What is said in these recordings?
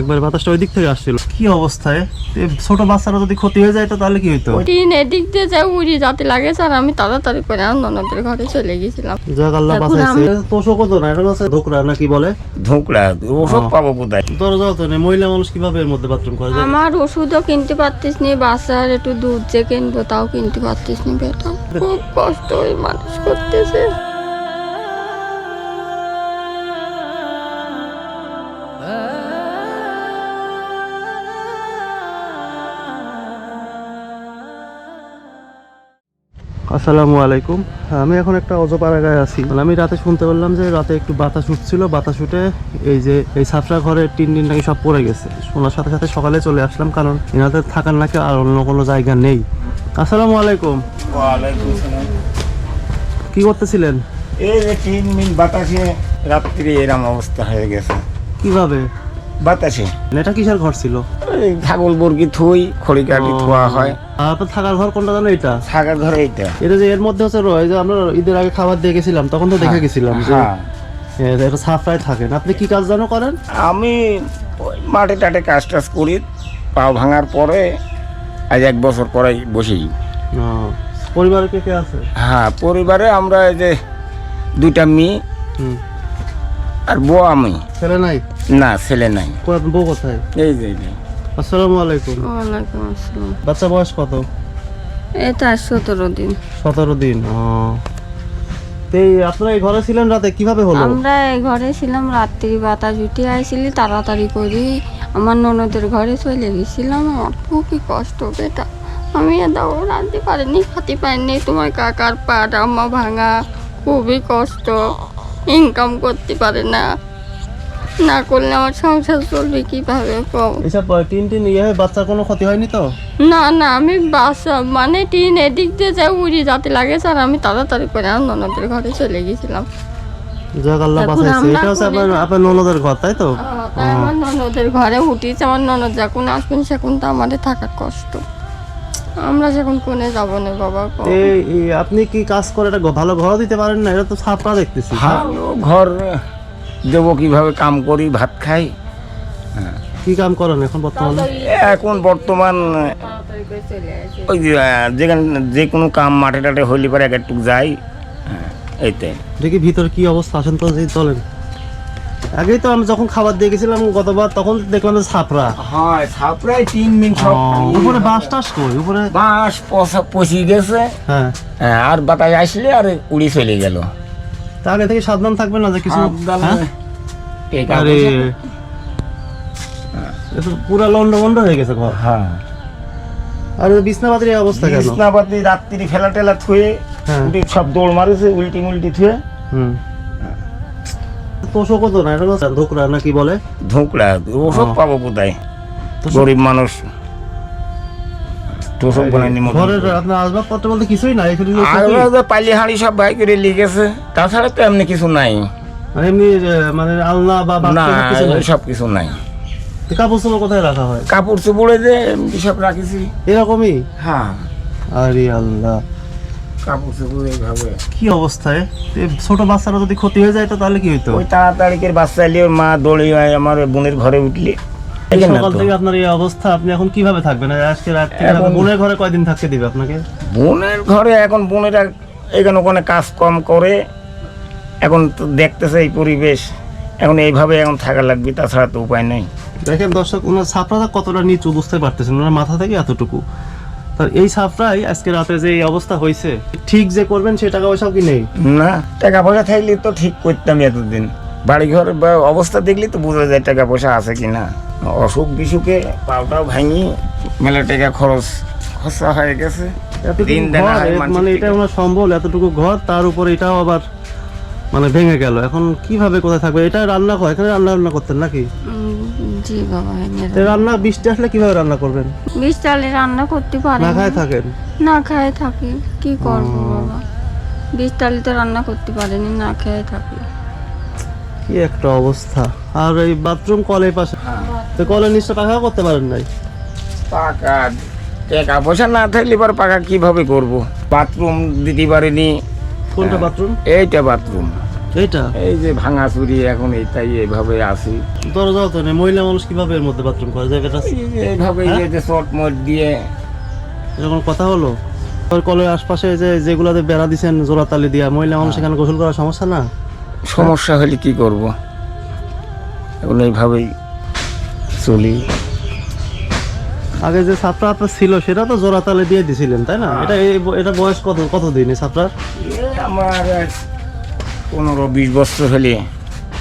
একবার বাতাসটা ওই দিক থেকে আসছিল। কি অবস্থায় ছোট বাচ্চারা যদি ক্ষতি হয়ে যায় তো তাহলে কি হইতো? টিন এদিক দিয়ে যা উড়ি যাতে লাগে স্যার, আমি তাড়াতাড়ি করে ননদের ঘরে চলে গেছিলাম। যাক আল্লাহ বাঁচাইছে। তোষকও তো না, এটা হচ্ছে ধোকরা না কি বলে? ধোকরা ওসব পাবো কোথায়? দরজাও তো নেই, মহিলা মানুষ কিভাবে এর মধ্যে বাথরুম করে যায়? আমার ওষুধও কিনতে পারতিস নি, বাচ্চার একটু দুধ যে কিনবো তাও কিনতে পারতিস নি বেটা। খুব কষ্ট ওই মানুষ করতেছে। আসসালামু আলাইকুম। আমি এখন একটা অজপাড়াগায় আছি। আমি রাতে শুনতে পারলাম যে রাতে একটু বাতাস উঠছিল, বাতাস উঠে এই যে এই সাফরা ঘরের টিন নাকি সব পড়ে গেছে। শোনার সাথে সাথে সকালে চলে আসলাম, কারণ এনাদের থাকার নাকি আর অন্য কোনো জায়গা নেই। আসসালামু আলাইকুম। ওয়ালাইকুম আসসালাম। কি করতেছিলেন? এই যে 3 মিনিট বাতাসে রাত্রি এরম অবস্থা হয়ে গেছে। কিভাবে? বাতাসে এটা কিসের ঘর ছিল? এই ছাগল বর্গি থুই খড়ি কাটি থোয়া হয়। আপনার থাকার ঘর কোনটা জানো? এটা থাকার ঘর এইটা। এটা যে এর মধ্যে হচ্ছে এই যে আমরা ঈদের আগে খাবার দিয়ে গেছিলাম, তখন তো দেখে গেছিলাম যে এটা সাফরায় থাকেন। আপনি কি কাজ জানো করেন? আমি ওই মাঠে টাটে কাজ টাজ করি। পাও ভাঙার পরে আজ 1 বছর পরে বসেই। পরিবারে কে কে আছে? হ্যাঁ, পরিবারে আমরা এই যে 2টা মেয়ে আর বউ। আমি ছেলে নাই? না, ছেলে নাই। বউ কোথায়? এই যে আসসালামু আলাইকুম। ওয়ালাইকুম আসসালাম। বাচ্চা বয়স কত? এটা 17 দিন। 17 দিন। এই আপনারা এই ঘরে ছিলেন রাতে, কিভাবে হলো? আমরা এই ঘরে ছিলাম, রাত্রি বাতাস উঠে আইছিলি, তাড়াতাড়ি করি আমার ননদের ঘরে চলে গেছিলাম। আমার খুবই কষ্ট বেটা, আমি দাও রাঁধতে পারিনি, খাতে পারিনি। তোমার কাকার পাট আম্মা ভাঙা, খুবই কষ্ট। ইনকাম করতে পারে না, না করলে আমার সংসার চলবে কিভাবে? এসব টিন ইয়ে বাচ্চার কোনো ক্ষতি হয়নি তো? না না, আমি বাসা মানে টিন এদিক দিয়ে যা উড়ি যাতে লাগে স্যার, আমি তাড়াতাড়ি করে ননদের ঘরে চলে গেছিলাম। যাক আল্লাহ বাঁচাইছে। এটা হচ্ছে আপনার ননদের ঘর, তাই তো? তাই আমার ননদের ঘরে উঠিয়েছে। আমার ননদ যখন আসবেন সেখন তো আমাদের থাকার কষ্ট, আমরা সেখন কোনে যাবো না বাবা। এই আপনি কি কাজ করে এটা ভালো ঘর দিতে পারেন না? এটা তো ছাপড়া দেখতেছি। ভালো ঘর দেবো কিভাবে? কাম করি, ভাত খাই। কি কাম করেন এখন বর্তমানে? এখন বর্তমান ওই যেখানে যে কোনো কাম মাঠে টাটে হইলে পরে একটু যাই। এইটাই। দেখি ভিতরে কি অবস্থা, আসেন তো চলেন। আগেই তো আমি যখন খাবার দিয়ে গেছিলাম গতবার, তখন দেখলাম যে ছাপড়া। হ্যাঁ, ছাপড়ায় 3 মিনিট সব। উপরে বাঁশ টাস কই? উপরে বাঁশ পচি গেছে। হ্যাঁ, আর বাতাস আসলে আর উড়ি চলে গেল। তা আগে থেকে সাবধান থাকবেন না যে কিছু। আরে পুরা লন্ড বন্ড হয়ে গেছে ঘর। হ্যাঁ, আর বিছনাপাতির এই অবস্থা কেন? বিছনাপাতি রাত্রি ফেলা টেলা থুয়ে উঠি সব দৌড় মারেছে, উল্টি থুয়ে। তোষকও তো না, এটা হচ্ছে ধোকরা না কি বলে? ধোকরা ওসব পাবো কোথায়? গরিব মানুষ তোষক বানায়নি। ঘরের আপনার আসবাবপত্র বলতে কিছুই নাই? পালি হাঁড়ি সব ভাই করে লিখেছে, তাছাড়া তো এমনি কিছু নাই। এমনি মানে আলনা বা না, কিছু নাই? সব কিছু নাই। কাপড় চোপড় কোথায় রাখা হয়? কাপড় চোপড়ে যে সব রাখিছি এরকমই। হ্যাঁ, আরে আল্লাহ, কাপড় চোপড় এইভাবে। কি অবস্থায়? ছোট বাচ্চারা যদি ক্ষতি হয়ে যায় তো তাহলে কি হইতো? ওই তাড়াতাড়ি করে বাচ্চা এলে মা দৌড়ে আমার বোনের ঘরে উঠলে। সকাল থেকে আপনার এই অবস্থা, আপনি এখন কিভাবে থাকবেন? আজকে রাত থেকে বোনের ঘরে কয়দিন থাকতে দিবে আপনাকে? বোনের ঘরে এখন বোনেরা এখানে ওখানে কাজ কম করে, এখন তো দেখতেছে এই পরিবেশ, এখন এইভাবে এখন থাকা লাগবে, তাছাড়া তো উপায় নেই। দেখেন দর্শক, ওনার ছাপড়াটা কতটা নিচু বুঝতে পারতেছেন, ওনার মাথা থেকে এতটুকু। তার এই ছাপড়াই আজকে রাতে যে এই অবস্থা হয়েছে, ঠিক যে করবেন সে টাকা পয়সাও কি নেই? না, টাকা পয়সা থাকলে তো ঠিক করতাম এতদিন। বাড়িঘর বা অবস্থা দেখলে তো বোঝা যায় টাকা পয়সা আছে কিনা। অসুখ বিসুখে পাওটাও ভাঙি, মেলা টাকা খরচা হয়ে গেছে। মানে এটা ওনার সম্বল, এতটুকু ঘর, তার উপর এটাও আবার মানে ভেঙে গেল। এখন কিভাবে কোথায় থাকবে? এটা রান্না হয়, এখানে রান্না করতেন নাকি? জি বাবা। রান্না বৃষ্টি আসলে কিভাবে রান্না করবেন? বৃষ্টি আসলে রান্না করতে পারি না খায় থাকেন? না খায় থাকি, কি করবো বাবা? বৃষ্টি আসলে তো রান্না করতে পারিনি, না খেয়ে থাকি। কি একটা অবস্থা। আর এই বাথরুম কলের পাশে, তো কলের নিচটা পাকা করতে পারেন নাই? পাকা টাকা পয়সা না থাকলে এবার পাকা কিভাবে করব? বাথরুম দিতে পারিনি। কোনটা বাথরুম? এইটা বাথরুম। এইটা এই যে ভাঙা চুরি এখন এইটাই এইভাবে আছি। দরজাও তো নেই, মহিলা মানুষ কিভাবে এর মধ্যে বাথরুম করে যায়? এটা এই যে এইভাবে এই যে চট মট দিয়ে এরকম কথা হলো? ওর কলের আশপাশে যে যেগুলাতে বেড়া দিছেন জোড়াতালি দিয়া, মহিলা মানুষ এখানে গোসল করার সমস্যা না? সমস্যা হলে কি করব, এখন এইভাবেই চলি। আগে যে ছাত্র আপনার ছিল সেটা তো জোড়াতালি দিয়ে দিছিলেন, তাই না? এটা বয়স কতদিন এই ছাত্রার? আমার 15-20 বছর হলে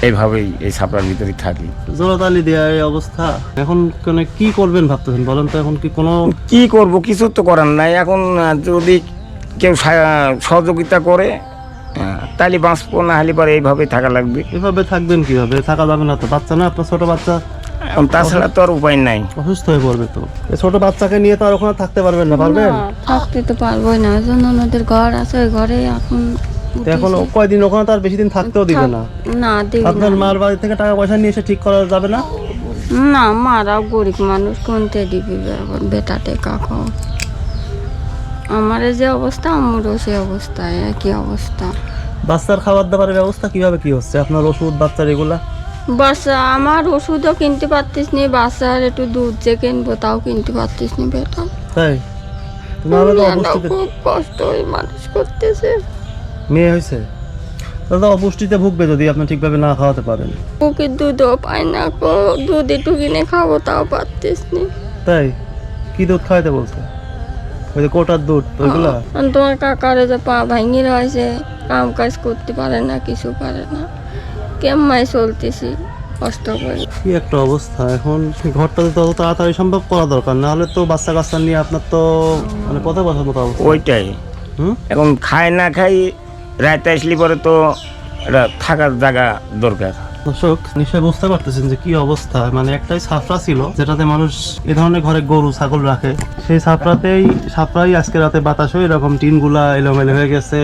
এইভাবেই এই ছাপড়ার ভিতরে থাকি। জোড়াতালি দেওয়া এই অবস্থা, এখন মানে কি করবেন ভাবতেছেন বলেন তো? এখন কি কোনো কি করব, কিছু তো করার নাই। এখন যদি কেউ সহযোগিতা করে তাহলে বাঁচবো, না হলে পরে এইভাবেই থাকা লাগবে। এভাবে থাকবেন কিভাবে? থাকা যাবে না তো, বাচ্চা না আপনার, ছোট বাচ্চা, এখন তাছাড়া তো আর উপায় নাই। অসুস্থ হয়ে পড়বে তো। এই ছোট বাচ্চাকে নিয়ে তো আর ওখানে থাকতে পারবেন না, পারবেন? না, থাকতে তো পারবোই না, ওই জন্য ওনাদের ঘর আছে, ওই ঘরে এখন তো এখন কয়দিন ওখানে তো আর বেশি দিন থাকতেও দিবে না। না দিবি আপনার না। মার বাড়ি থেকে টাকা পয়সা নিয়ে এসে ঠিক করা যাবে না? না, মারাও গরিব মানুষ, কোনতে দিবি বেটা টেকা খাও। আমার যে অবস্থা, আমারও সে অবস্থা, একই অবস্থা। বাচ্চার খাবার দাবারের ব্যবস্থা কিভাবে কি হচ্ছে? আপনার ওষুধ বাচ্চার এগুলা? বাচ্চা আমার ওষুধও কিনতে পারতিস নি, বাচ্চার একটু দুধ যে কিনবো তাও কিনতে পারতিস নি বেটা। তাই? নাহলে তো অপুষ্টিতে খুব কষ্ট হয়ে মানুষ করতেছে। মেয়ে হয়েছে, তাহলে তো অপুষ্টিতে ভুগবে যদি আপনি ঠিকভাবে না খাওয়াতে পারেন। ওকে দুধও পাই না, দুধ একটু কিনে খাবো তাও পারতিস নি। তাই? কি দুধ খাওয়াতে বলছে? ওই যে কোটার দুধ ওইগুলা? তোমার কাকারে যে পা ভাঙি রয়েছে, কাম কাজ করতে পারে না, কিছু পারে না, কেমন চলতেছি কষ্ট করে। কি একটা অবস্থা! এখন ঘরটা তো তত তাড়াতাড়ি সম্ভব করা দরকার, না হলে তো বাচ্চা কাচ্চা নিয়ে আপনার তো মানে পথে বসার মতো অবস্থা। ওইটাই হুম? এখন খাই না খাই রাতে আসলে পরে তো এটা থাকার জায়গা দরকার। দর্শক নিশ্চয়ই বুঝতে পারতেছেন যে কি অবস্থা। মানে একটাই ছাপড়া ছিল যেটাতে মানুষ এ ধরনের ঘরে গরু ছাগল রাখে, সেই ছাপড়াই আজকে রাতে বাতাস হয়ে এরকম টিনগুলা এলোমেলো হয়ে গেছে,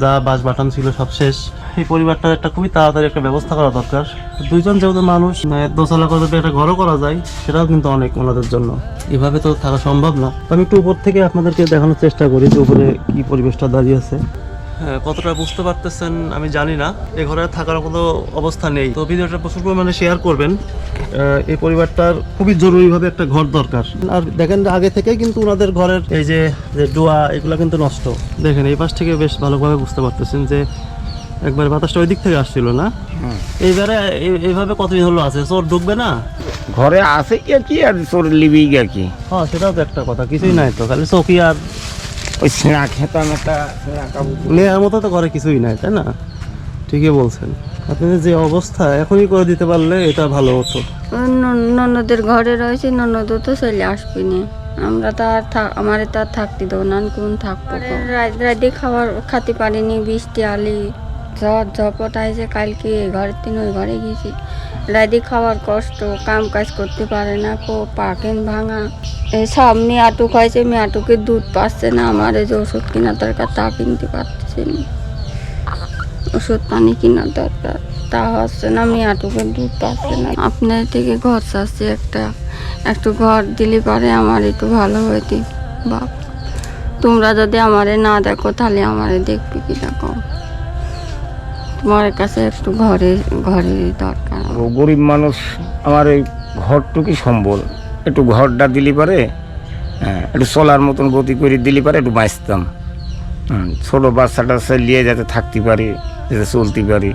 যা বাঁশ বাটান ছিল সব শেষ। এই পরিবারটার একটা খুবই তাড়াতাড়ি একটা ব্যবস্থা করা দরকার। দুইজন যেহেতু মানুষ, দোতলা করে যদি একটা ঘরও করা যায় সেটাও কিন্তু অনেক ওনাদের জন্য। এভাবে তো থাকা সম্ভব না। তো আমি একটু উপর থেকে আপনাদেরকে দেখানোর চেষ্টা করি যে উপরে কি পরিবেশটা দাঁড়িয়ে আছে। হ্যাঁ, কতটা বুঝতে পারতেছেন আমি জানি না, এ ঘরে থাকার কোনো অবস্থা নেই। তো ভিডিওটা প্রচুর পরিমাণে শেয়ার করবেন। এই পরিবারটার খুবই জরুরিভাবে একটা ঘর দরকার। আর দেখেন আগে থেকে কিন্তু ওনাদের ঘরের এই যে ডোয়া এগুলো কিন্তু নষ্ট। দেখেন এই পাশ থেকে বেশ ভালোভাবে বুঝতে পারতেছেন যে একবার বাতাসটা ওই দিক থেকে আসছিল না। এইবারে এইভাবে কতদিন হলো আছে, চোর ঢুকবে না ঘরে আছে কি আর চোর লিবি কি? হ্যাঁ, সেটাও তো একটা কথা, কিছুই নাই তো, খালি চৌকি আর ওই ছেঁড়া খেতাম একটা ছেঁড়া কাপড়। নেওয়ার মতো তো ঘরে কিছুই নাই, তাই না? ঠিকই বলছেন। আপনাদের যে অবস্থা এখনই করে দিতে পারলে এটা ভালো হতো। ননদের ঘরে রয়েছে, ননদও তো চলে আসবি না, আমরা তো আর আমারে তো আর থাকতে দেবো না, কোন থাকবো? রাতে খাবার খাতে পারিনি, বৃষ্টি আলি ঝড় ঝপট আইছে, কালকে ঘরের দিন ওই ঘরে গেছি, রাতে খাওয়ার কষ্ট, কাম কাজ করতে পারে না, পাকেন ভাঙা, এই সব মেয়াটুক হয়েছে, মেয়াটুকে দুধ পাচ্ছে না, আমার এই যে ওষুধ কেনার দরকার তা কিনতে পারতেছি না, ওষুধ পানি কেনার দরকার তা হচ্ছে না, মেয়াটুকে দুধ পাচ্ছে না। আপনার থেকে ঘর চাচ্ছি, একটু ঘর দিলে পারে আমার একটু ভালো হইতে। বাপ, তোমরা যদি আমারে না দেখো তাহলে আমারে দেখবে কি? দেখো তোমার কাছে একটু ঘরে দরকার। গরিব মানুষ, আমার এই ঘরটুকি সম্বল, একটু ঘরটা দিলি পারে, হ্যাঁ, একটু চলার মতন গতি করে দিলি পারে একটু বাঁচতাম। ছোটো বাচ্চাটা নিয়ে যাতে থাকতে পারি, যাতে চলতে পারি,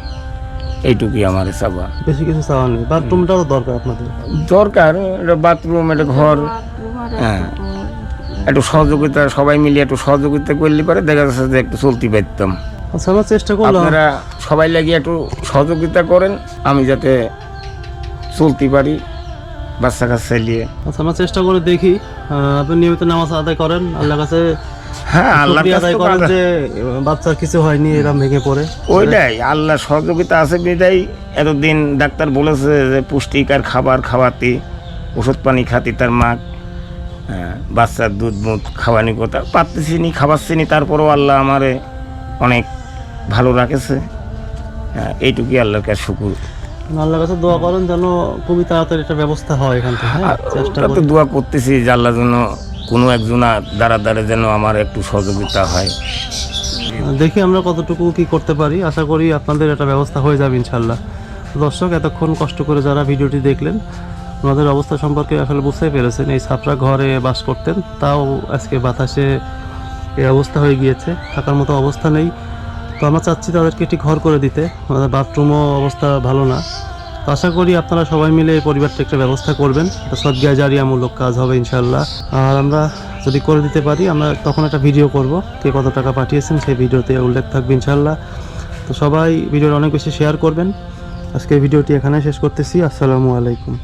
এইটুকুই আমার চাওয়া। বেশি কিছু চাওয়া নেই। বাথরুমটাও দরকার আপনাদের? দরকার, একটা বাথরুম, একটা ঘর, হ্যাঁ, একটু সহযোগিতা, সবাই মিলে একটু সহযোগিতা করলে পারে দেখা যাচ্ছে যে একটু চলতে পারতাম। আচ্ছা, আমরা চেষ্টা করলাম। আপনারা সবাই লাগিয়ে একটু সহযোগিতা করেন, আমি যাতে চলতে পারি বাচ্চা কাচ্চা নিয়ে। আচ্ছা, আমরা চেষ্টা করে দেখি। আপনি নিয়মিত নামাজ আদায় করেন, আল্লাহর কাছে হ্যাঁ, আল্লাহ আদায় করেন যে বাচ্চার কিছু হয়নি, এরকম ভেঙে পড়ে। ওইটাই, আল্লাহ সহযোগিতা আছে বিদায় এতদিন ডাক্তার বলেছে যে পুষ্টিকর খাবার খাওয়াতে, ওষুধ পানি খাতি তার মা, বাচ্চার দুধ মুধ খাওয়ানি কথা পারতেছি নি, খাওয়াচ্ছি নি, তারপরেও আল্লাহ আমারে অনেক ভালো রাখেছে। এইটুকুই আল্লাহর কাছে শুকুর। আল্লাহর কাছে দোয়া করেন যেন খুবই তাড়াতাড়ি একটা ব্যবস্থা হয় এখান থেকে। হ্যাঁ, চেষ্টা তো দোয়া করতেছি যে আল্লাহ যেন কোনো একজনা দ্বারা যেন আমার একটু সহযোগিতা হয়। দেখি আমরা কতটুকু কি করতে পারি, আশা করি আপনাদের একটা ব্যবস্থা হয়ে যাবে ইনশাল্লাহ। দর্শক, এতক্ষণ কষ্ট করে যারা ভিডিওটি দেখলেন, ওনাদের অবস্থা সম্পর্কে আসলে বুঝতেই পেরেছেন। এই ছাপরা ঘরে বাস করতেন, তাও আজকে বাতাসে এই অবস্থা হয়ে গিয়েছে, থাকার মতো অবস্থা নেই। তো আমরা চাচ্ছি তাদেরকে একটি ঘর করে দিতে, আমাদের বাথরুমও অবস্থা ভালো না। তো আশা করি আপনারা সবাই মিলে এই পরিবারটা একটা ব্যবস্থা করবেন, এটা সদগায় জারিয়ামূলক কাজ হবে ইনশাল্লাহ। আর আমরা যদি করে দিতে পারি, আমরা তখন একটা ভিডিও করব, কে কত টাকা পাঠিয়েছেন সেই ভিডিওতে উল্লেখ থাকবে ইনশাল্লাহ। তো সবাই ভিডিওটা অনেক বেশি শেয়ার করবেন। আজকের ভিডিওটি এখানে শেষ করতেছি। আসসালামু আলাইকুম।